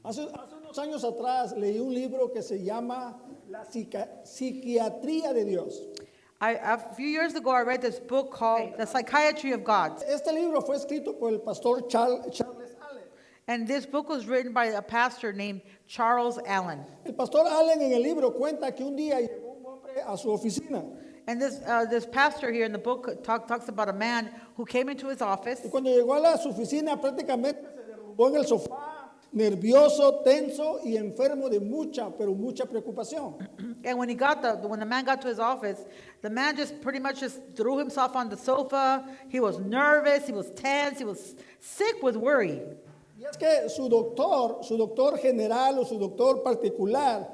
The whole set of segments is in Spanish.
Hace unos años atrás leí un libro que se llama La Psiquiatría de Dios. A few years ago, I read this book called The Psychiatry of God. Este libro fue escrito por el pastor Charles Allen. And this book was written by a pastor named Charles Allen. El pastor Allen en el libro cuenta que un día llegó un hombre a su oficina. And this pastor here in the book talks about a man who came into his office. Y cuando llegó a su oficina prácticamente se derrumbó en el sofá, nervioso, tenso y enfermo de mucha preocupación. And when the man got to his office, the man just pretty much just threw himself on the sofa. He was nervous, he was tense, he was sick with worry. Y es que su doctor general o su doctor particular,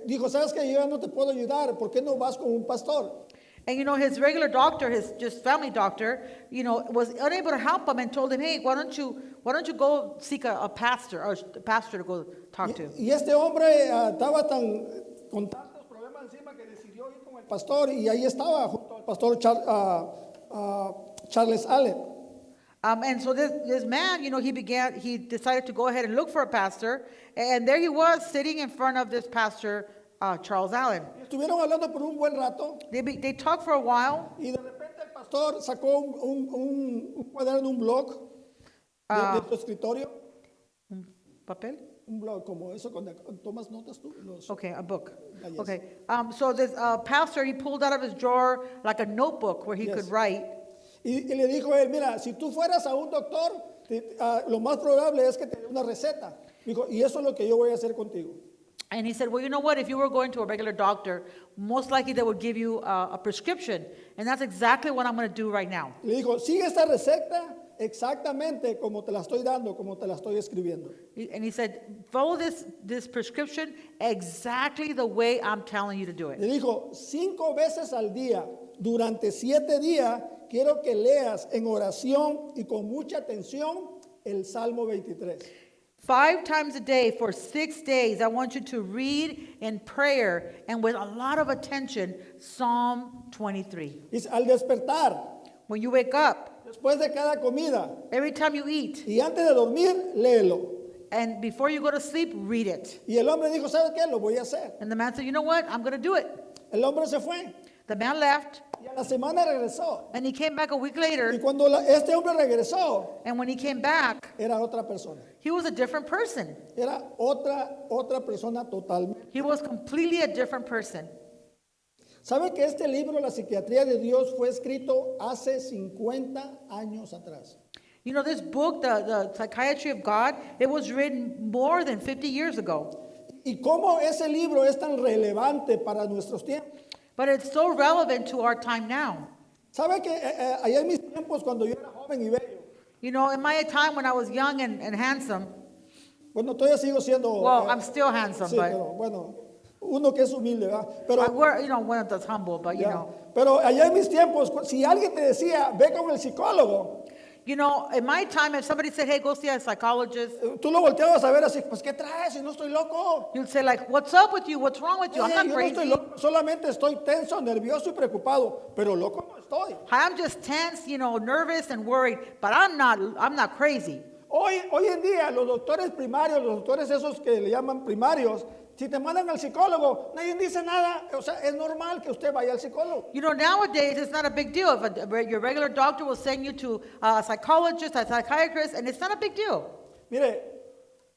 dijo, ¿sabes qué? Yo ya no te puedo ayudar, ¿por qué no vas con un pastor? And his regular doctor, his just family doctor, was unable to help him and told him, hey, why don't you go seek a pastor or a pastor to go talk to? Y este hombre estaba con tantos problemas encima que decidió ir con el pastor y ahí estaba junto al pastor Charles Allen. And so this man, he decided to go ahead and look for a pastor, and there he was sitting in front of this pastor, Charles Allen. Estuvieron hablando por un buen rato. They talked for a while. Y de repente el pastor sacó un cuaderno, un blog de tu escritorio. ¿Un papel? Un blog como eso, cuando tomas notas tú. Okay, a book. Yes. Okay. So this pastor, he pulled out of his drawer like a notebook where he Yes. could write. Y le dijo a él, mira, si tú fueras a un doctor, lo más probable es que te dé una receta. Dijo, y eso es lo que yo voy a hacer contigo. And he said, well, you know what? If you were going to a regular doctor, most likely they would give you a prescription. And that's exactly what I'm going to do right now. Le dijo, sigue esta receta exactamente como te la estoy dando, como te la estoy escribiendo. And he said, follow this prescription exactly the way I'm telling you to do it. Le dijo, 5 veces al día, durante 7 días, quiero que leas en oración y con mucha atención el Salmo 23. 5 times a day for 6 days, I want you to read in prayer and with a lot of attention Psalm 23. Dice, al despertar, When you wake up, después de cada comida every time you eat, y antes de dormir, léelo. and before you go to sleep, read it. Y el hombre dijo, ¿sabes qué? Lo voy a hacer. And the man said, you know what? I'm going to do it. El hombre se fue The man left, y a la semana regresó. and he came back a week Y later, cuando este hombre regresó, and when he came back, era otra persona. he was a different person. Era otra persona totalmente. He was completely a different person. ¿Sabe que este libro, La Psiquiatría de Dios, fue escrito hace 50 años atrás? This book, the Psychiatry of God, it was written more than 50 years ago. ¿Y cómo ese libro es tan relevante para nuestros tiempos? But it's so relevant to our time now. ¿Sabe que allá en mis tiempos, cuando yo era joven y bello, In my time when I was young and handsome, bueno, todavía sigo siendo... well, I'm still handsome, sí, but pero bueno, uno que es humilde, ¿verdad? Pero, we're, one that's humble, but ya, pero allá en mis tiempos, si alguien te decía, ve con el psicólogo, in my time, if somebody said, hey, go see a psychologist, tú lo volteabas a ver así, pues, ¿qué traes? Si no estoy loco. you'd say like, what's up with you? What's wrong with you? I'm not Yo no estoy crazy. loco, solamente estoy tenso, nervioso y preocupado, pero loco no estoy. I'm just tense, nervous and worried, but I'm not crazy. Hoy en día, los doctores primarios, los doctores esos que le llaman primarios, si te mandan al psicólogo, nadie dice nada. O sea, es normal que usted vaya al psicólogo. Nowadays, it's not a big deal. If your regular doctor will send you to a psychologist, a psychiatrist, and it's not a big deal. Mire,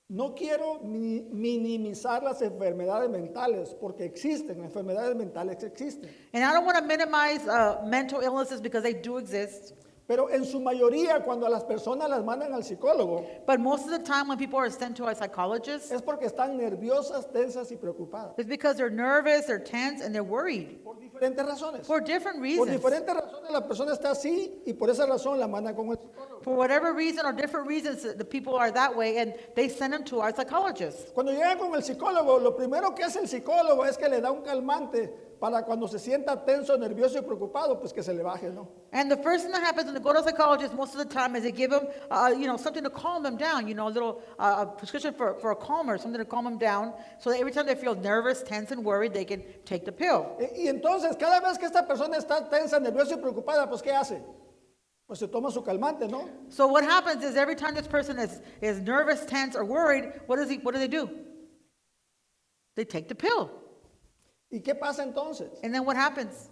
no quiero minimizar las enfermedades mentales, porque existen, enfermedades mentales existen. And I don't want to minimize mental illnesses because they do exist. Pero en su mayoría, cuando a las personas las mandan al psicólogo, But most of the time when people are sent to a psychologist, es porque están nerviosas, tensas y preocupadas. it's because they're nervous, they're tense, and they're worried. Por diferentes razones. For different Por reasons. diferentes razones la persona está así y por esa razón la mandan con el psicólogo. For whatever reason or different reasons, the people are that way, and they send them to our psychologist. Cuando llegan con el psicólogo, lo primero que hace el psicólogo es que le da un calmante para cuando se sienta tenso, nervioso y preocupado, pues que se le baje, ¿no? And the first thing that happens when they go to a psychologist most of the time is they give them, something to calm them down, a little prescription for a calmer, something to calm them down, so that every time they feel nervous, tense, and worried, they can take the pill. Y entonces, cada vez que esta persona está tensa, nerviosa y preocupada, pues ¿qué hace? Pues se toma su calmante, ¿no? So what happens is every time this person is nervous, tense, or worried, what do they do? They take the pill. ¿Y qué pasa entonces? And then what happens?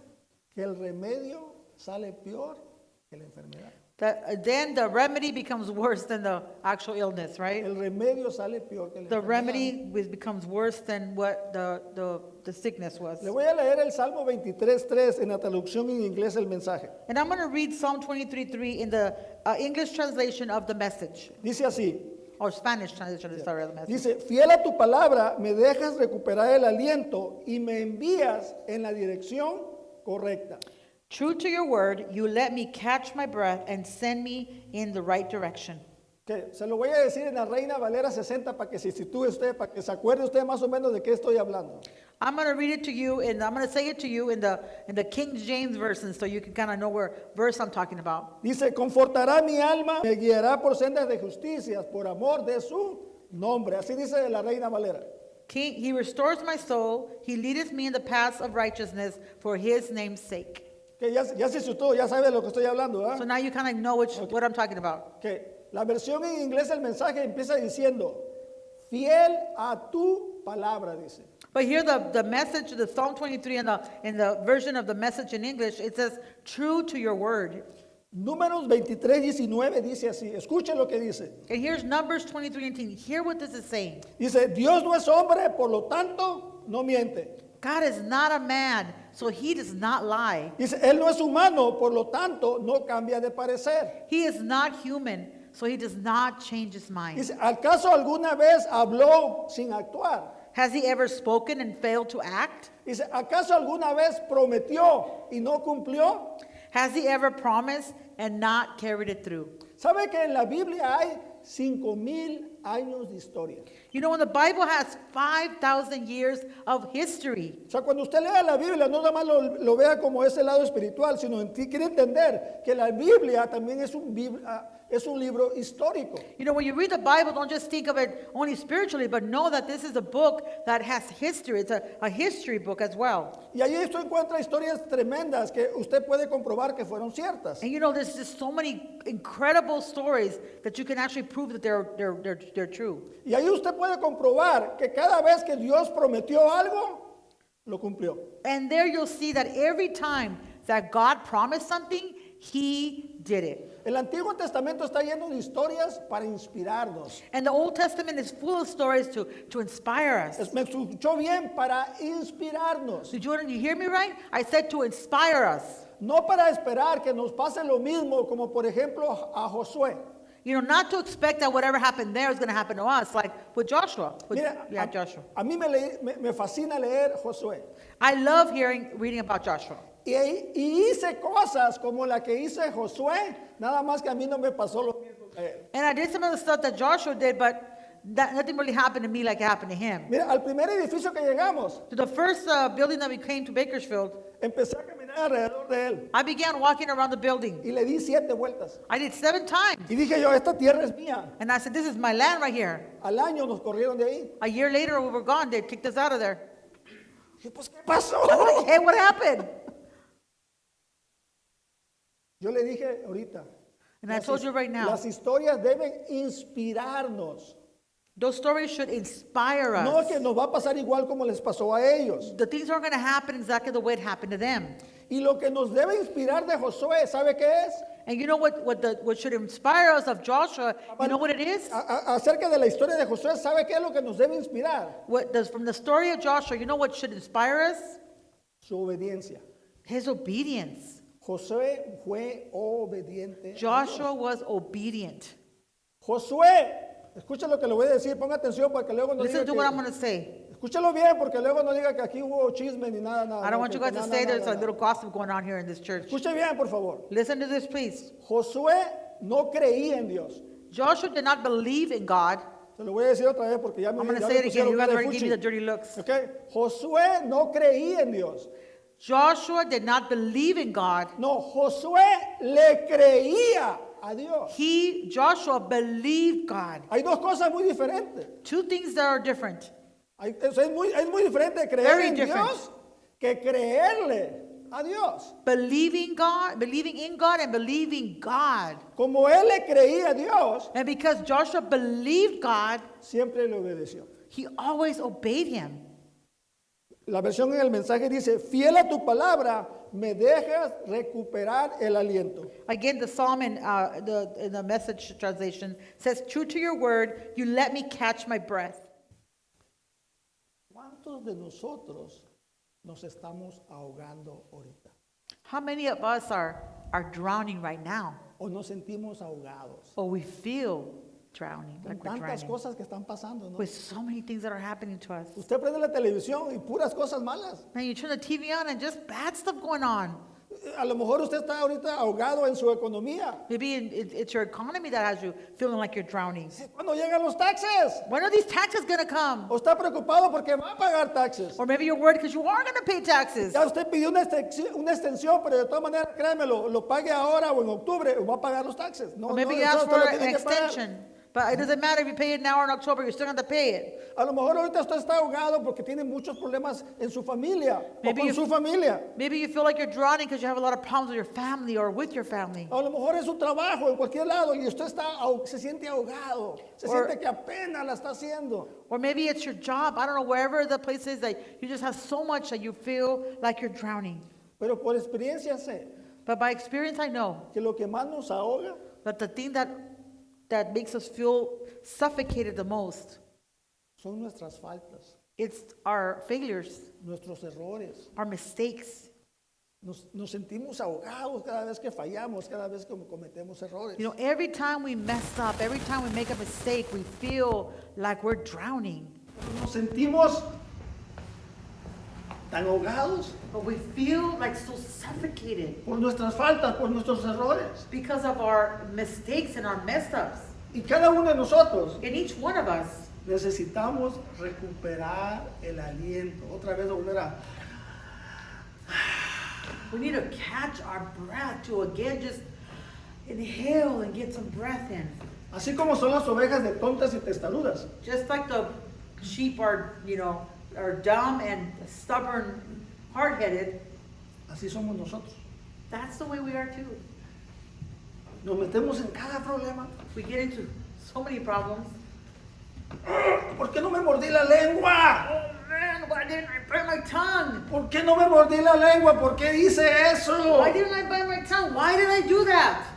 Que el remedio sale peor que la enfermedad. Then the remedy becomes worse than the actual illness, right? El remedio sale peor que la The enfermedad. remedy becomes worse than what the sickness was. Le voy a leer el Salmo 23:3 en la traducción en inglés el mensaje. And I'm going to read Psalm 23:3 in the English translation of the Message, Dice así, or Spanish translation, sorry, of the Message. dice, fiel a tu palabra, me dejas recuperar el aliento y me envías en la dirección correcta. True to your word, you let me catch my breath and send me in the right direction. Que se lo voy a decir en la Reina Valera 60 para que se sitúe usted, para que se acuerde usted más o menos de qué estoy hablando. I'm going to read it to you, and I'm going to say it to you in the King James version, so you can kind of know where verse I'm talking about. Dice, confortará mi alma, me guiará por sendas de justicia, por amor de su nombre. Así dice la Reina Valera. He restores my soul. He leadeth me in the paths of righteousness for his name's sake. Que ya se asustó, ya sabe de lo que estoy hablando, ¿verdad? So now you kind of know what I'm talking about. Que la versión en inglés del mensaje empieza diciendo, fiel a tu palabra, dice. But here the message, the Psalm 23 in the version of the Message in English, it says, true to your word. Números 23:19 dice así, escuchen lo que dice. And here's Numbers 23:19. Hear what this is saying. Dice, Dios no es hombre, por lo tanto, no miente. God is not a man, so he does not lie. Dice, Él no es humano, por lo tanto, no cambia de parecer. He is not human, so he does not change his mind. Dice, ¿acaso alguna vez habló sin actuar? Has he ever spoken and failed to act? Dice, ¿acaso alguna vez prometió y no cumplió? Has he ever promised and not carried it through? ¿Sabe que en la Biblia hay 5,000 años de historia? You know, when the Bible has 5,000 years of history. O sea, cuando usted lea la Biblia, no nada más lo vea como ese lado espiritual, sino quiere entender que la Biblia también es un libro histórico. You know, when you read the Bible, don't just think of it only spiritually, but know that this is a book that has history. It's a history book as well. Y ahí usted encuentra historias tremendas que usted puede comprobar que fueron ciertas. And you know, there's just so many incredible stories that you can actually prove that they're true. Y ahí usted puede comprobar que cada vez que Dios prometió algo, lo cumplió. And there you'll see that every time that God promised something, he did it. El Antiguo Testamento está lleno de historias para inspirarnos. And the Old Testament is full of stories to inspire us. Me escuchó bien, para inspirarnos. Did you hear me right? I said to inspire us. No para esperar que nos pase lo mismo como por ejemplo a Josué. You know, not to expect that whatever happened there is going to happen to us, like with Joshua. Mira, Joshua. A mí me fascina leer Josué. I love reading about Joshua. Y hice cosas como la que hice Josué, nada más que a mí no me pasó lo mismo que a él. And I did some of the stuff that Joshua did, but nothing really happened to me like it happened to him. Mira, al primer edificio que llegamos, To the first building that we came to Bakersfield, empecé a caminar alrededor de él I began walking around the building. y le di 7 vueltas. I did 7 times. Y dije yo, esta tierra es mía. And I said, this is my land right here. Al año nos corrieron de ahí. A year later, we were gone. They kicked us out of there. Dije, pues, ¿qué pasó? I'm like, hey, what happened? Yo le dije ahorita, And I told you right now, las historias deben inspirarnos. those stories should inspire us. No que nos va a pasar igual como les pasó a ellos. The things aren't going to happen exactly the way it happened to them. Y lo que nos debe inspirar de Josué, ¿sabe qué es? And you know what should inspire us of Joshua? You know what it is? Acerca de la historia de Josué, ¿sabe qué es lo que nos debe inspirar? From the story of Joshua, you know what should inspire us? Su obediencia. His obedience. Josué fue obediente. Joshua was obedient. Josué, escucha lo que le voy a decir, ponga atención para que luego no Listen diga to what I'm going to say. escúchalo bien porque luego no diga que aquí hubo chisme ni nada. I don't want you guys to say there's a little gossip going on here in this church. Escuche bien, por favor. Listen to this, please. Josué no creía en Dios. Joshua did not believe in God. Se lo voy a decir otra vez porque ya me I'm going to ya say me it again. pusieron You guys cara de already gave me the fuchi. dirty looks. Okay. Josué no creía en Dios. Joshua did not believe in God. No, Josué le creía a Dios. Joshua believed God. Hay dos cosas muy diferentes. 2 things that are different. Es muy diferente creer Very en different. Dios que creerle a Dios. Believing in God and believing God. Como él le creía a Dios, And because Joshua believed God, siempre le obedeció. he always obeyed him. La versión en el mensaje dice, fiel a tu palabra, me dejas recuperar el aliento. Again, the psalm in the Message translation says, true to your word, you let me catch my breath. ¿Cuántos de nosotros nos estamos ahogando ahorita? How many of us are drowning right now? ¿O nos sentimos ahogados? Or we feel drowning, Con like we're tantas drowning. cosas que están pasando, ¿no? With so many things that are happening to us. Usted prende la televisión y puras cosas malas. Man, you turn the TV on and just bad stuff going on. A lo mejor usted está ahorita ahogado en su economía. Maybe it's your economy that has you feeling like you're drowning. ¿Cuándo llegan los taxes? When are these taxes going to come? ¿O está preocupado porque va a pagar taxes? Or maybe you're worried because you are going to pay taxes. Ya usted pidió una extensión, pero de todas maneras, créeme, lo pague ahora o en octubre, o va a pagar los taxes. No, Or maybe no, you eso ask usted for lo an tiene que pagar. extension. But it doesn't matter if you pay it now or in October, you're still going to pay it. A lo mejor ahorita usted está ahogado porque tiene muchos problemas en su familia o Maybe con you- su familia. Maybe you feel like you're drowning because you have a lot of problems with your family or with your family. A lo mejor en su trabajo, en cualquier lado, y usted se siente ahogado, se Or- siente que apenas la está haciendo. Or maybe it's your job. I don't know, wherever the place is that you just have so much that you feel like you're drowning. Pero por experiencia sé But by experience, I know que lo que más nos ahoga that the thing that makes us feel suffocated the most, son nuestras faltas, it's our failures, nuestros errores. our mistakes. Nos sentimos ahogados cada vez que fallamos, cada vez que cometemos errores. You know, every time we mess up, every time we make a mistake, we feel like we're drowning. Nos sentimos tan ahogados But we feel like so suffocated por nuestras faltas, por nuestros errores. because of our mistakes and our mess ups. Y cada uno de nosotros And each one of us, necesitamos recuperar el aliento. Otra vez volver a... we need to catch our breath to again just inhale and get some breath in. Así como son las ovejas de tontas y testarudas. Just like the sheep are, are dumb and stubborn, hard-headed, Así somos nosotros. that's the way we are too. Nos metemos en cada problema. We get into so many problems. ¿Por qué no me mordí la lengua? Oh man, why didn't I bite my tongue? ¿Por qué no me mordí la lengua? ¿Por qué hice eso? Why didn't I bite my tongue? Why did I do that?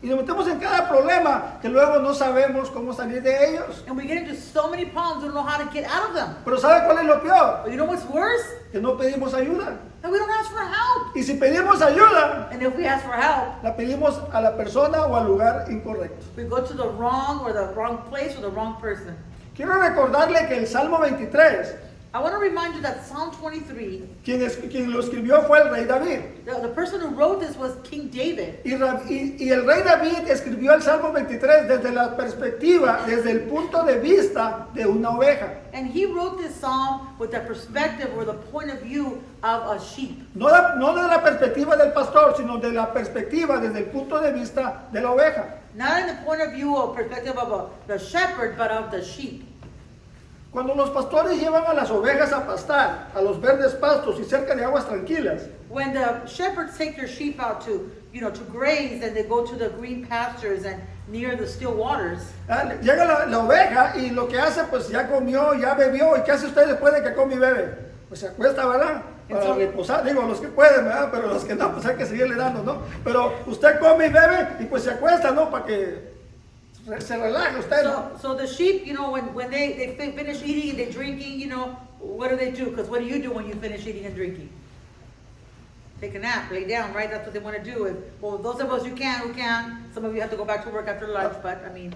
Y nos metemos en cada problema que luego no sabemos cómo salir de ellos. And we get into so many problems, we don't know how to get out of them. Pero ¿sabe cuál es lo peor? But you know what's worse? Que no pedimos ayuda. That we don't ask for help. Y si pedimos ayuda, And if we ask for help, la pedimos a la persona o al lugar incorrecto. we go to the wrong place or the wrong person. Quiero recordarle que el Salmo 23, I want to remind you that Psalm 23, quien lo escribió fue el rey David. the person who wrote this was King David. Y el rey David escribió el Salmo 23 desde la perspectiva, desde el punto de vista de una oveja. And he wrote this psalm with the perspective or the point of view of a sheep. No de la perspectiva del pastor, sino de la perspectiva desde el punto de vista de la oveja. Not in the point of view or perspective of the shepherd, but of the sheep. Cuando los pastores llevan a las ovejas a pastar, a los verdes pastos y cerca de aguas tranquilas, When the shepherds take their sheep out to graze, and they go to the green pastures and near the still waters, llega la oveja y lo que hace, pues ya comió, ya bebió. ¿Y qué hace usted después de que come y bebe? Pues se acuesta, ¿verdad? Para reposar. Digo, los que pueden, ¿verdad? Pero los que no, pues hay que seguirle dando, ¿no? Pero usted come y bebe y pues se acuesta, ¿no? Para que se relaje usted, ¿no? so the sheep, when they finish eating and they're drinking, what do? Because what do you do when you finish eating and drinking? Take a nap, lay down, right? That's what they want to do. Well, those of us who can. Some of you have to go back to work after lunch, but I mean.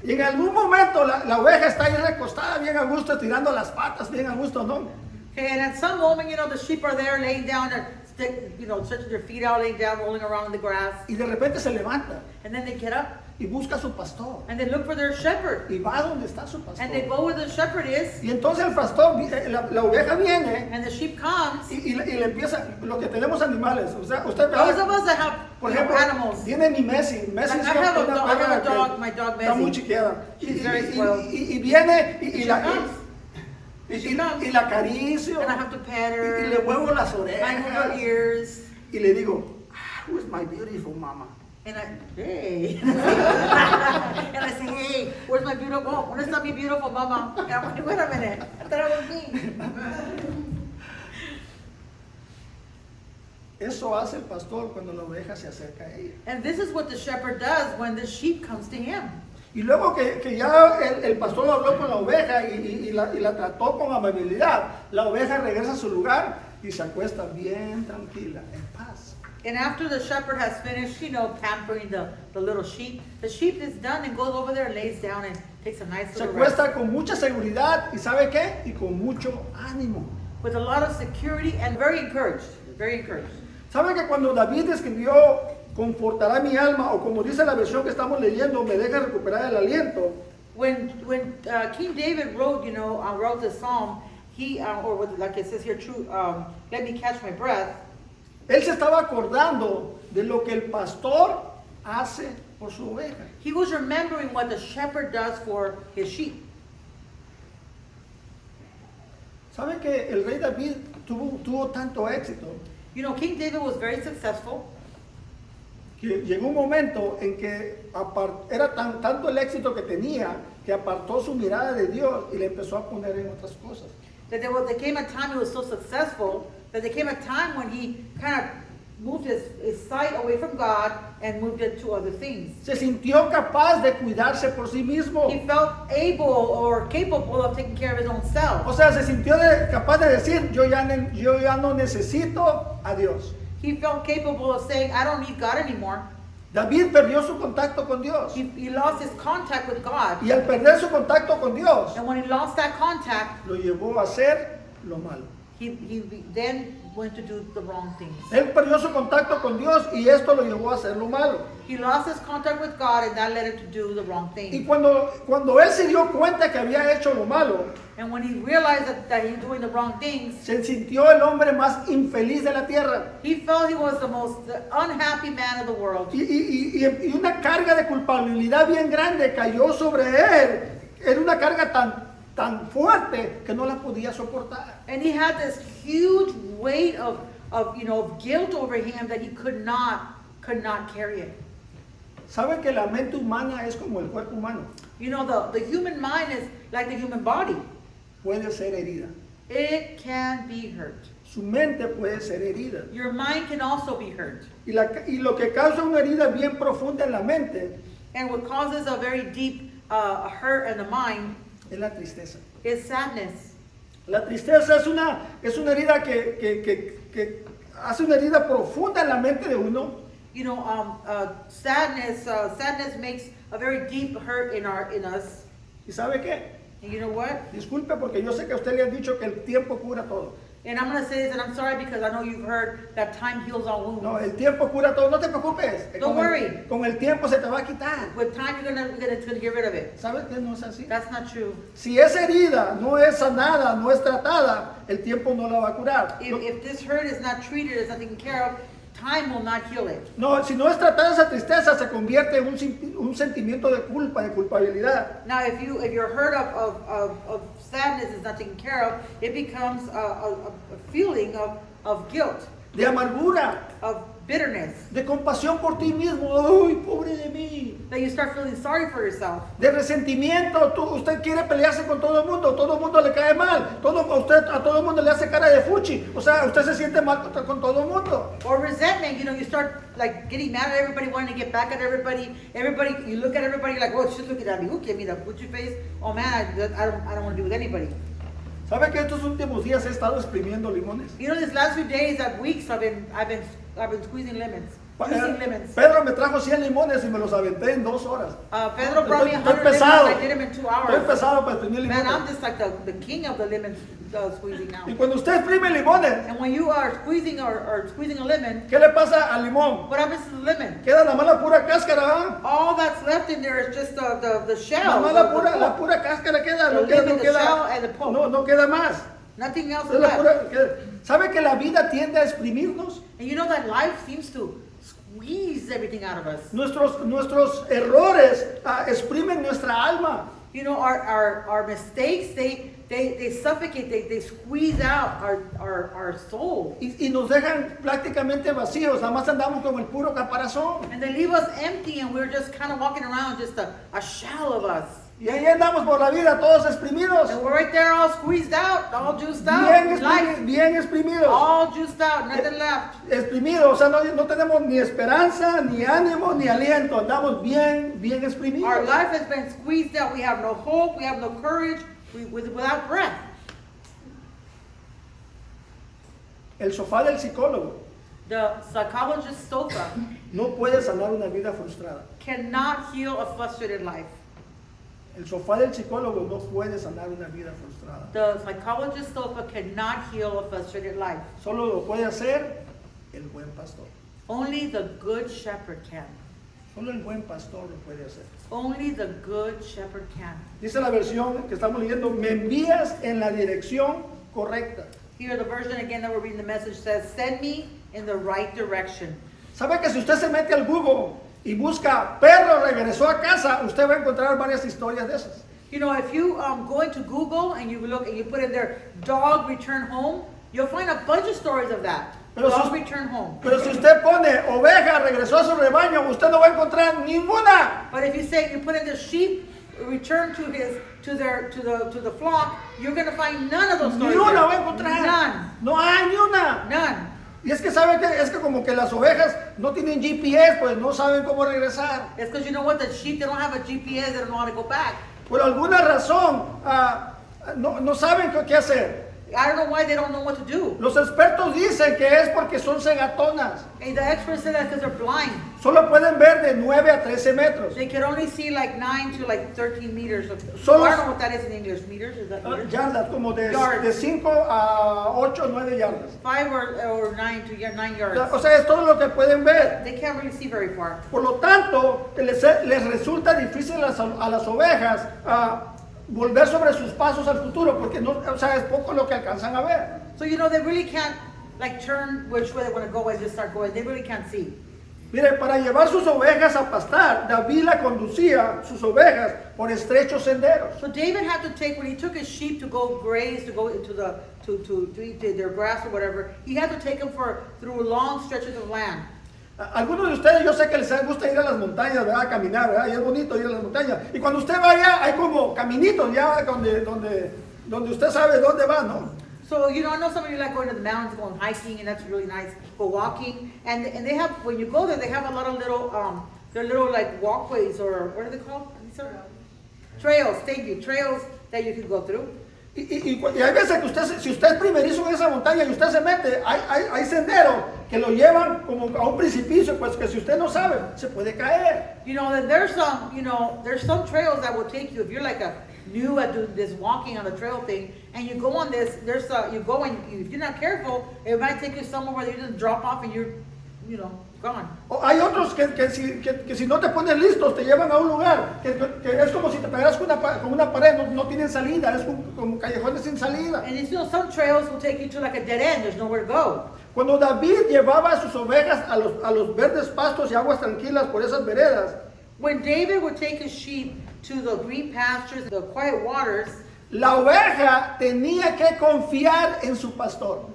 Y en algún momento la oveja está ahí recostada bien a gusto, estirando las patas bien a gusto, ¿no? Okay, and at some moment, the sheep are there laying down and stretching their feet out, laying down, rolling around in the grass. Y de repente se levanta And then they get up y busca a su pastor. and they look for their shepherd. Y va donde está su pastor. And they go where the shepherd is, Y entonces el pastor, la oveja viene and the sheep comes. y le empieza, lo que tenemos animales, o sea, usted Those of us that have por ejemplo, animals. tiene mi Messi I es have a una dog, I have a perra dog, que my dog está muy Messi. chiqueada. She's very spoiled. Y viene y She la... comes. She comes. Y la acaricio. And I have to pet her. Y le muevo las I move her orejas. ears. Y le digo, who's my beautiful mama? And hey. And I say, hey, where's my beautiful, oh, when is that me beautiful mama? And I'm like, wait a minute, I thought it was me. Eso hace el pastor cuando la oveja se acerca a ella. And this is what the shepherd does when the sheep comes to him. Y luego que ya el pastor habló con la oveja y la trató con amabilidad, la oveja regresa a su lugar y se acuesta bien tranquila, en paz. And after the shepherd has finished, pampering the little sheep, the sheep is done and goes over there and lays down and takes a nice Se little rest. acuesta con mucha seguridad y ¿sabe qué? Y con mucho ánimo. With a lot of security and very encouraged, very encouraged. ¿Sabe que cuando David escribió confortará mi alma, o como dice la versión que estamos leyendo, me deja recuperar el aliento? When King David wrote, wrote the psalm, he like it says here, let me catch my breath. Él se estaba acordando de lo que el pastor hace por su oveja. He was remembering what the shepherd does for his sheep. ¿Sabe que el rey David tuvo tanto éxito King David was very successful. que llegó un momento en que era tanto el éxito que tenía que apartó su mirada de Dios y le empezó a poner en otras cosas? That there came a time he was so successful that there came a time when he kind of moved his sight away from God and moved it to other things. Se sintió capaz de cuidarse por sí mismo. He felt able or capable of taking care of his own self. O sea, se sintió capaz de decir, yo ya no necesito a Dios. He felt capable of saying, I don't need God anymore. David perdió su contacto con Dios. He lost his contact with God. Y al perder su contacto con Dios, And when he lost that contact, lo llevó a hacer lo malo. he then went to do the wrong things. Él perdió su contacto con Dios y esto lo llevó a hacer lo malo. He lost his contact with God and that led him to do the wrong Y thing. cuando él se dio cuenta que había hecho lo malo, And when he realized that he was doing the wrong things, se sintió el hombre más infeliz de la tierra. he felt he was the most unhappy man of the world. Y una carga de culpabilidad bien grande cayó sobre él. Era una carga tan fuerte que no la podía soportar. And he had this huge weight of guilt over him that he could not carry it. ¿Saben que la mente humana es como el cuerpo humano? The human mind is like the human body. Puede ser herida. It can be hurt. Su mente puede ser herida. Your mind can also be hurt. Y lo que causa una herida bien profunda en la mente And what causes a very deep hurt in the mind es la tristeza. is sadness. La tristeza es una herida que hace una herida profunda en la mente de uno. Sadness makes a very deep hurt in us. ¿Y sabe qué? And you know what? Disculpe porque yo sé que a usted le han dicho que el tiempo cura todo. And I'm going to say this, and I'm sorry because I know you've heard that time heals all wounds. No, el tiempo cura todo. No te preocupes. Don't worry. Con el tiempo se te va a quitar. With time, it's going to get rid of it. ¿Sabes que no es así? That's not true. Si esa herida no es sanada, no es tratada, el tiempo no la va a curar. If this hurt is not treated, is not taken care of, time will not heal it. No, si no es tratada esa tristeza, se convierte en un sentimiento de culpa, de culpabilidad. Now, if your hurt of sadness is not taken care of, it becomes a feeling of guilt, De amargura, of bitterness, de compasión por ti mismo. ¡Ay, pobre de mí! that you start feeling sorry for yourself. De resentimiento, usted quiere pelearse con todo el mundo le cae mal, a todo el mundo le hace cara de fuchi, o sea, usted se siente mal con todo el mundo. Or resentment, you start like getting mad at everybody, wanting to get back at everybody. You look at everybody like, oh, she's looking at me. Who gave me that fuchi face? Oh man, I don't want to do with anybody. ¿Sabe que estos últimos días he estado exprimiendo limones? These last few days, weeks, I've been squeezing lemons. Pedro me trajo 100 limones y me los aventé en 2 horas. Pedro brought me 100 lemons. I did them in 2 hours. Estoy pesado para exprimir limones. Man, I'm just like the king of the lemon squeezing now. Y cuando usted exprime limones, And when you are squeezing or squeezing a lemon, ¿qué le pasa al limón? what happens to the lemon? Queda nada más la pura cáscara, ¿verdad? All that's left in there is just the shell. Nada más la pura cáscara queda, no The queda, shell and the pulp. no queda más. Nothing else Es is la left. ¿Sabe que la vida tiende a exprimirnos? And you know that life seems to squeeze everything out of us. Nuestros errores exprimen nuestra alma. You know, our mistakes, they suffocate, they squeeze out our soul. Y nos dejan prácticamente vacíos, nada más andamos con el puro caparazón. And they leave us empty and we're just kind of walking around, just a shell of us. Y ahí andamos por la vida todos exprimidos. And we're right there all squeezed out, all juiced Bien, out. bien exprimidos. All juiced out, nothing left. Exprimidos, o sea, no tenemos ni esperanza, ni ánimo, ni aliento. Andamos bien exprimidos. Our life has been squeezed out. We have no hope, we have no courage, without breath. El sofá del psicólogo The psychologist's sofa no puede sanar una vida frustrada. cannot heal a frustrated life. El sofá del psicólogo no puede sanar una vida frustrada. The psychologist's sofa cannot heal a frustrated life. Solo lo puede hacer el buen pastor. Only the good shepherd can. Solo el buen pastor lo puede hacer. Only the good shepherd can. Dice la versión que estamos leyendo, me envías en la dirección correcta. Here the version again that we're reading the message says, send me in the right direction. ¿Sabe que si usted se mete al Google y busca perro regresó a casa, usted va a encontrar varias historias de esas? You know, if you go into Google and you look and you put in there dog return home, you'll find a bunch of stories of that. Dog return home. Pero si usted pone oveja regresó a su rebaño, usted no va a encontrar ninguna. But if you say you put in the sheep return to the flock, you're going to find none of those stories. Ni una there. va a encontrar. None. No hay ni una. None. Y es que sabe que es que como que las ovejas no tienen GPS, pues no saben cómo regresar. It's because you know what, the sheep, they don't have a GPS, they don't know how to go back. Por alguna razón no saben qué hacer. I don't know why they don't know what to do. Los expertos dicen que es porque son cegatonas. And the experts say that because they're blind. Solo pueden ver de 9 a 13 metros. They can only see like 9 to like 13 meters. Solo- I don't know what that is in English. Meters? Is that meters? Yardas, como de Yards. 5 a 8 o 9 yardas. 5 or 9 to 9 yards. O sea, es todo lo que pueden ver. They can't really see very far. Por lo tanto, les resulta difícil a las ovejas volver sobre sus pasos al futuro, porque no, o sea, es poco lo que alcanzan a ver. So you know they really can't like turn which way they want to go and just start going. They really can't see. Mire, para llevar sus ovejas a pastar, David la conducía, sus ovejas, por estrechos senderos. So David had to take, when he took his sheep to go graze, to go into to eat their grass or whatever, he had to take them through long stretches of land. Algunos de ustedes, yo sé que les gusta ir a las montañas, ¿verdad? Caminar, ¿verdad? Y es bonito ir a las montañas. Y cuando usted va allá, hay como caminitos ya donde usted sabe dónde va, ¿no? So, you know, I know some of you like going to the mountains, going hiking, and that's really nice, for walking. And they have, when you go there, they have a lot of little, they're little like walkways, or what are they called? Trails, thank you, trails that you can go through. Y hay veces que usted, si usted es primerizo en esa montaña y usted se mete, hay senderos que lo llevan como a un precipicio, pues que si usted no sabe, se puede caer. You know, that there's some trails that will take you, if you're like new at doing this walking on the trail thing, and you go on this, you go and if you're not careful, it might take you somewhere where you just drop off and you're, you know, gone. O hay otros que si no te pones listos, te llevan a un lugar que es como si te pegaras con una pared, no tienen salida, es como callejones sin salida. And you know, some trails will take you to like a dead end, there's nowhere to go. Cuando David llevaba a sus ovejas a los verdes pastos y aguas tranquilas por esas veredas, When David would take his sheep to the green pastures, the quiet waters, la oveja tenía que confiar en su pastor.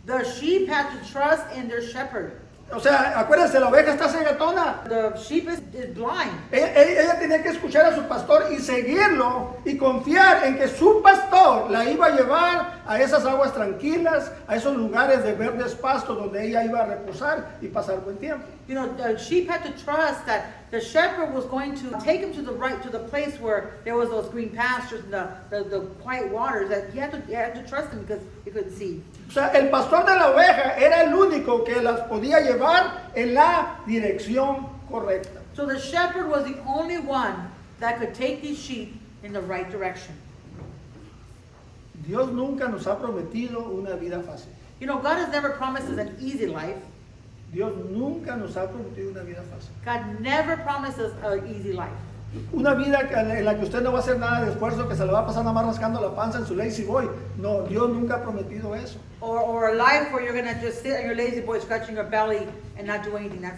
the sheep had to trust in their shepherd. O sea, acuérdense, la oveja está cegatona. The sheep is blind. Ella tenía que escuchar a su pastor y seguirlo y confiar en que su pastor la iba a llevar a esas aguas tranquilas, a esos lugares de verdes pastos donde ella iba a reposar y pasar buen tiempo. You know, the sheep had to trust that the shepherd was going to take him to the place where there was those green pastures and the quiet waters. That he had to trust him because he couldn't see. O sea, el pastor de la oveja era el único que las podía llevar en la dirección correcta. So the shepherd was the only one that could take these sheep in the right direction. Dios nunca nos ha prometido una vida fácil. You know, God has never promised us an easy life. Dios nunca nos ha prometido una vida fácil. God never promised us an easy life. Una vida en la que usted no va a hacer nada de esfuerzo, que se le va a pasar nada más rascando la panza en su lazy boy. No, Dios nunca ha prometido eso. Or a life where you're going to just sit on your lazy boy scratching your belly and not do anything.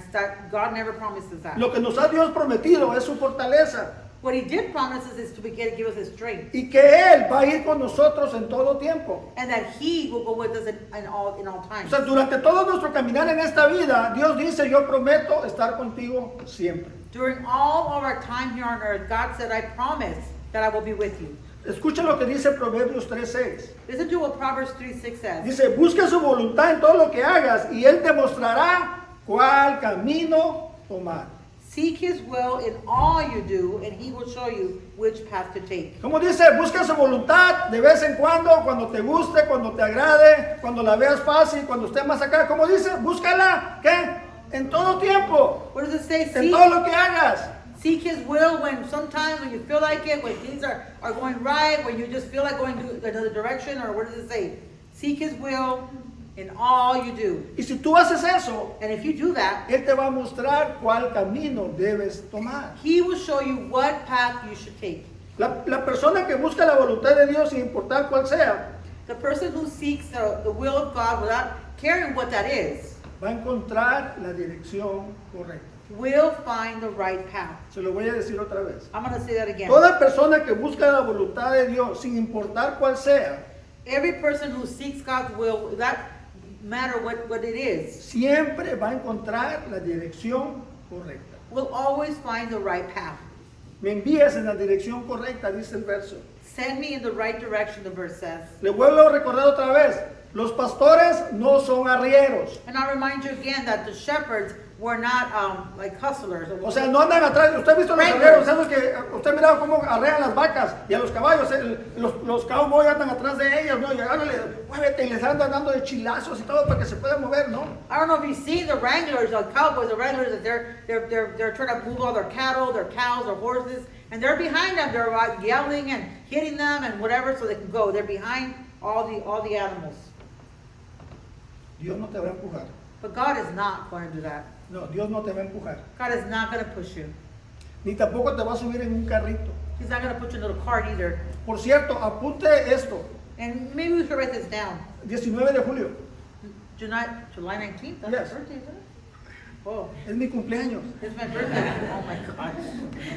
God never promised us that. Lo que nos ha Dios prometido es su fortaleza. What he did promise us is to give us his strength. y que Él va a ir con nosotros en todo tiempo. And that he will go with us in all O times. sea, durante todo nuestro caminar en esta vida, Dios dice, yo prometo estar contigo siempre. During all of our time here on earth, God said, I promise that I will be with you. Escucha lo que dice Proverbios 3:6. Listen to what Proverbs 3:6 says. Dice, busca su voluntad en todo lo que hagas y Él te mostrará cuál camino tomar. Seek his will in all you do, and he will show you which path to take. Como dice, busca su voluntad de vez en cuando te guste, cuando te agrade, cuando la veas fácil, cuando esté más acá. Como dice, búscala, ¿qué? En todo tiempo, What does it say? en todo lo que hagas. Seek his will when sometimes when you feel like it, when things are going right, when you just feel like going to another direction, or what does it say? Seek his will in all you do. Y si tú haces eso, And if you do that, Él te va a mostrar cuál camino debes tomar. he will show you what path you should take. La persona que busca la voluntad de Dios, sin importar cuál sea, The person who seeks the will of God without caring what that is, va a encontrar la dirección correcta. will find the right path. Se lo voy a decir otra vez. I'm going to say that again. Toda persona que busca la voluntad de Dios, sin importar cuál sea, Every person who seeks God's will, that matter what it is, siempre va a encontrar la dirección correcta. will always find the right path. Me envías en la dirección correcta, dice el verso. Send me in the right direction, the verse says. Le vuelvo a recordar otra vez, los pastores no son arrieros. And I'll remind you again that the shepherds were not like hustlers. O sea, no andan atrás. Usted ha visto los arrieros, esos que usted ha mirado cómo arrean las vacas y a los caballos. Los cowboys andan atrás de ellos, ¿no? Y háganle, muévete, y les andan dando de chilazos y todo para que se puedan mover, ¿no? I don't know if you've seen the wranglers, the cowboys, the wranglers, that they're trying to move all their cattle, their cows, their horses, and they're behind them. They're yelling and hitting them and whatever so they can go. They're behind all the animals. Dios no te va a empujar. But God is not going to do that. No, Dios no te va a empujar. God is not going to push you. Ni tampoco te va a subir en un carrito. He's not going to put you in a little cart either. Por cierto, apunte esto. And maybe we should write this down. 19 de julio. July 19th? That's Yes. my birthday, isn't it? Oh, Es mi cumpleaños. it's my birthday. Oh my gosh.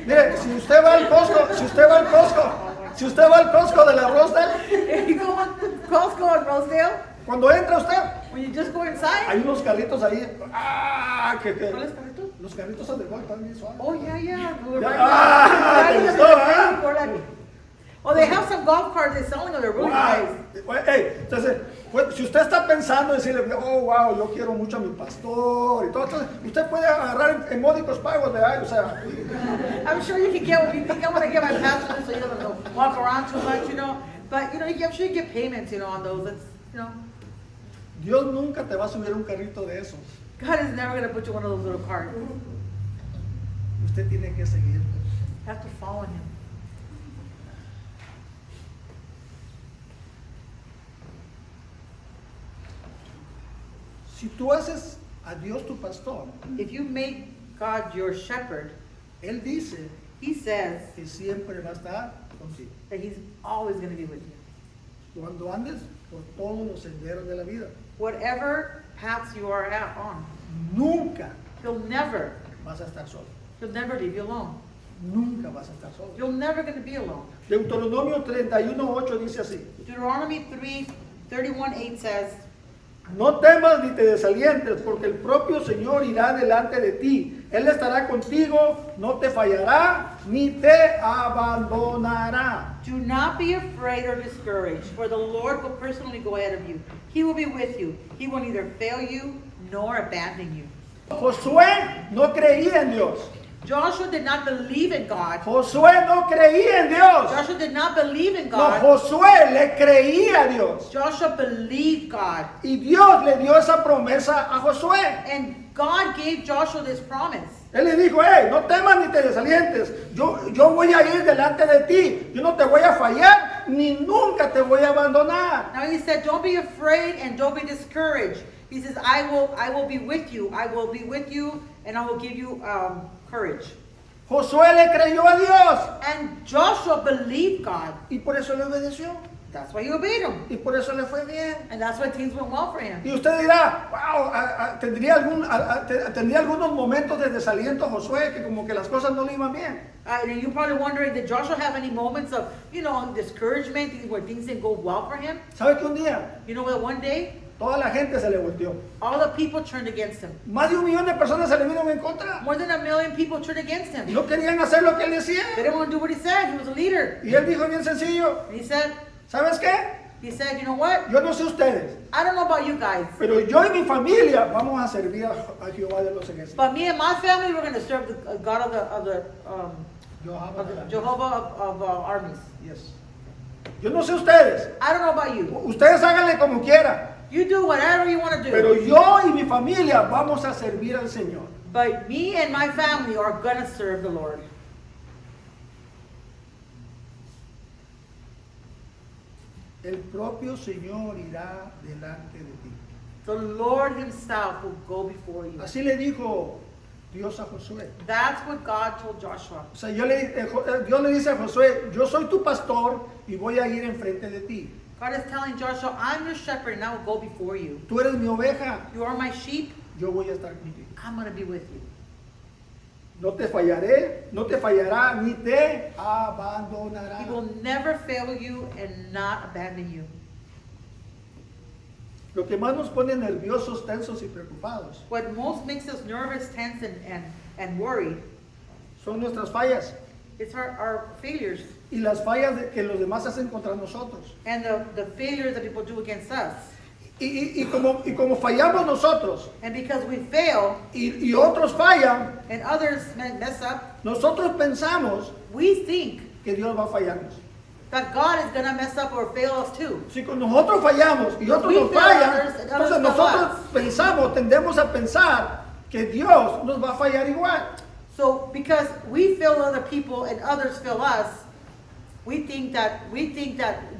Mire, si usted va al Costco, si usted va al Costco de la Rosedale, If you go on Costco in Rosedale, cuando entra usted, when you just go inside, hay unos carritos ahí. ¿cuáles carritos? Los carritos son de golf también suaves. Oh, yeah. We were Ya. right Ah, there. ¿te Yeah, gustó, yeah, ah? we're like- Oh, they have some golf carts they're selling them. They're really nice. Wow. Hey, entonces, pues, si usted está pensando en decirle, oh, wow, yo quiero mucho a mi pastor y todo, entonces, usted puede agarrar en módicos pagos, ¿verdad? O sea, I'm sure you can get what you think. I want to get my pastor so you don't have to walk around too much, But, I'm sure you get payments, on those. It's, Dios nunca te va a subir un carrito de esos. God is never going to put you in one of those little carts. Usted tiene que seguir. You have to follow him. Si tú haces a Dios tu pastor, If you make God your shepherd, Él dice he says que siempre va a estar contigo. that he's always going to be with you. Cuando andes por todos los senderos de la vida, Whatever paths you are on, nunca he'll never vas a estar solo. leave you alone. Nunca vas a estar solo. You're never going to be alone. Deuteronomio 31:8 dice así: Deuteronomy 3:31-8 says, No temas ni te desalientes, porque el propio Señor irá delante de ti. Él estará contigo, no te fallará, ni te abandonará. do not be afraid or discouraged, for the Lord will personally go ahead of you. He will be with you. He will neither fail you nor abandon you. Josué no creía en Dios. Joshua did not believe in God. Josué no creía en Dios. Joshua did not believe in No, God. Josué le creía a Dios. Joshua believed God. Y Dios le dio esa promesa a Josué. And God gave Joshua this promise. Él le dijo, hey, no temas ni te desalientes. Yo voy a ir delante de ti. Yo no te voy a fallar, ni nunca te voy a abandonar. Now he said, don't be afraid and don't be discouraged. He says, I will be with you. I will be with you and I will give you courage. Josué le creyó a Dios. And Joshua believed God. Y por eso le obedeció. That's why he obeyed him. Y por eso le fue bien. And that's why things went well for him. Y usted dirá, wow, tendría algunos momentos de desaliento Josué, que como que las cosas no le iban bien. And you're probably wondering, did Joshua have any moments of, discouragement where things didn't go well for him? ¿Sabe que un día You know what, one day, toda la gente se le volteó? all the people turned against him. Más de 1 millón de personas se le vieron en contra. More than 1 million people turned against him. No querían hacer lo que él decía. They didn't want to do what he said. He was a leader. Y él dijo bien sencillo, And he said, ¿sabes qué? you know what? Yo no sé ustedes, I don't know about you guys, pero yo y mi familia vamos a servir a Jehová de los ejércitos. but me and my family, we're going to serve the God of the Jehovah of armies. Yes. Yo no sé ustedes. I don't know about you. Ustedes háganle como quieran. You do whatever you want to do. Pero yo y mi familia vamos a servir al Señor. But me and my family are going to serve the Lord. El propio Señor irá delante de ti. The Lord himself will go before you. Así le dijo Dios a Josué. That's what God told Joshua. O sea, Dios le dice a Josué, yo soy tu pastor y voy a ir enfrente de ti. God is telling Joshua, I'm your shepherd and I will go before you. Tú eres mi oveja, You are my sheep. yo voy a estar contigo. I'm going to be with you. No te fallaré, no te fallará, ni te abandonará. He will never fail you and not abandon you. Lo que más nos pone nerviosos, tensos y preocupados What most makes us nervous, tense, and worried son nuestras fallas is our failures y las fallas que los demás hacen contra nosotros. and the failures that people do against us. Y como fallamos nosotros And because we fail y otros fallan, and others mess up, nosotros pensamos we think que Dios va a fallarnos. that God is going to mess up or fail us too. Si con nosotros fallamos y otros We nos fail fallan, others and others entonces fail nosotros tendemos a pensar que Dios nos va a fallar igual. So because we fail other people and others fail us, we think that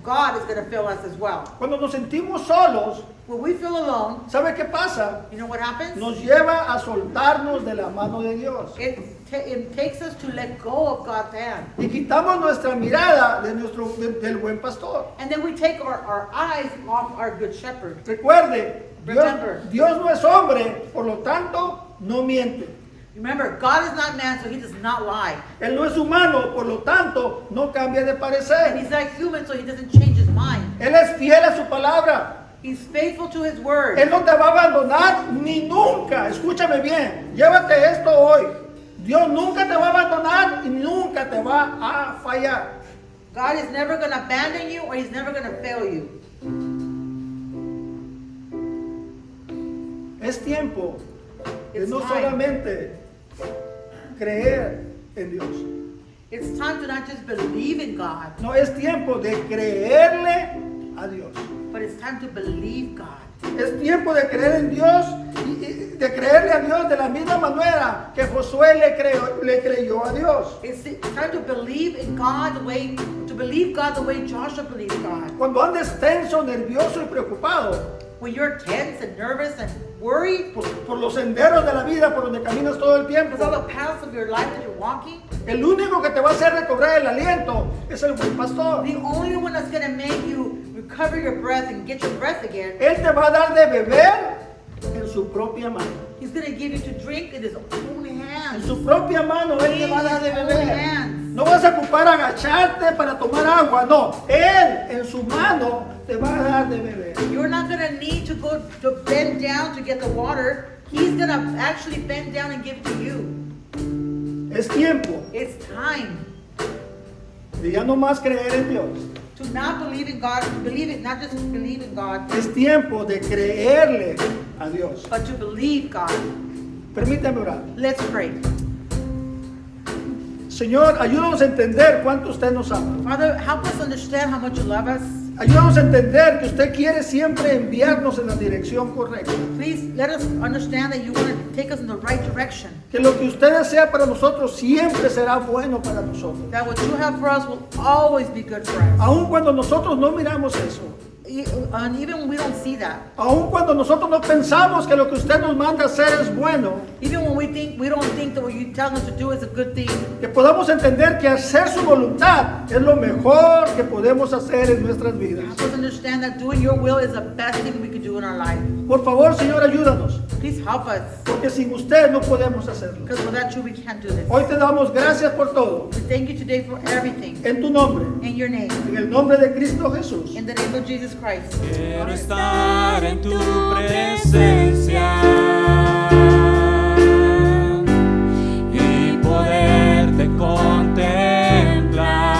God is going to fail us as well. Cuando nos sentimos solos, When we feel alone, ¿sabe qué pasa? you know what happens? Nos lleva a soltarnos de la mano de Dios. It takes us to let go of God's hand. Y quitamos nuestra mirada del buen pastor. And then we take our eyes off our good shepherd. Recuerde, Remember. Dios no es hombre, por lo tanto, no miente. Remember, God is not man, so he does not lie. Él no es humano, por lo tanto, no cambia de And parecer. he's not human, so he doesn't change his mind. Él es fiel a su palabra. He's faithful to his word. Él no te va a abandonar ni nunca. Escúchame bien. Llévate esto hoy. Dios nunca te va a abandonar y nunca te va a fallar. God is never going to abandon you or he's never going to fail you. Es tiempo de It's no time. solamente creer en Dios. It's time to not just believe in God, No, es tiempo de creerle a Dios. but it's time to believe God. Es tiempo de creer en Dios y de creerle a Dios de la misma manera que Josué le creyó a Dios. It's time to believe in God the way Joshua believed God. Cuando andes tenso, nervioso y preocupado When you're tense and nervous and worried por los senderos de la vida por donde caminas todo el tiempo, because all the paths of your life that you're walking, el único que te va a hacer recobrar el aliento es el buen pastor. the only one that's going to make you recover your breath and get your breath again, Él te va a dar de beber en su propia mano. he's going to give you to drink in his own En hands. su propia mano Él te va a dar de In his own beber. hands. No vas a ocupar agacharte para tomar agua, no. Él en su mano te va a dar de beber. You're not going to need to go to bend down to get the water. He's going to actually bend down and give it to you. Es tiempo It's time de ya no más creer en Dios. to not believe in God, not just believe in God, Es tiempo de creerle a Dios. but to believe God. Permítame orar. Let's pray. Señor, ayúdanos a entender cuánto usted nos ama. Father, help us understand how much you love us. Ayúdanos a entender que usted quiere siempre enviarnos en la dirección correcta. Please let us understand that you want to take us in the right direction. Que lo que usted desea para nosotros siempre será bueno para nosotros. That what you have for us will always be good for us. Aun cuando nosotros no miramos eso, And even when we don't see that, Aun cuando nosotros no pensamos que lo que usted nos manda hacer es bueno, even when we don't think that what you're telling us to do is a good thing, que podamos entender que hacer su voluntad es lo mejor que podemos hacer en nuestras vidas. help us understand that doing your will is the best thing we could do in our life. Por favor, Señor, ayúdanos, Please help us, porque sin usted no podemos hacerlo. because without you we can't do this. Hoy te damos gracias por todo, We thank you today for everything. en tu nombre, In your name. en el nombre de Cristo Jesús. In the name of Jesus Christ. Quiero estar en tu presencia y poderte contemplar.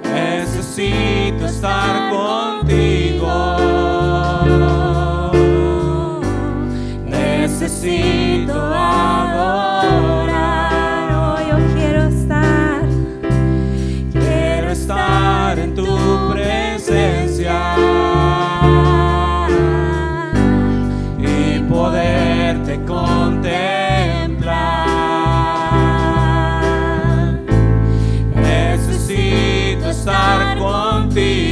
Necesito estar contigo. Necesito adorar. Oh, yo Quiero estar en tu presencia y poderte contemplar. Necesito estar contigo.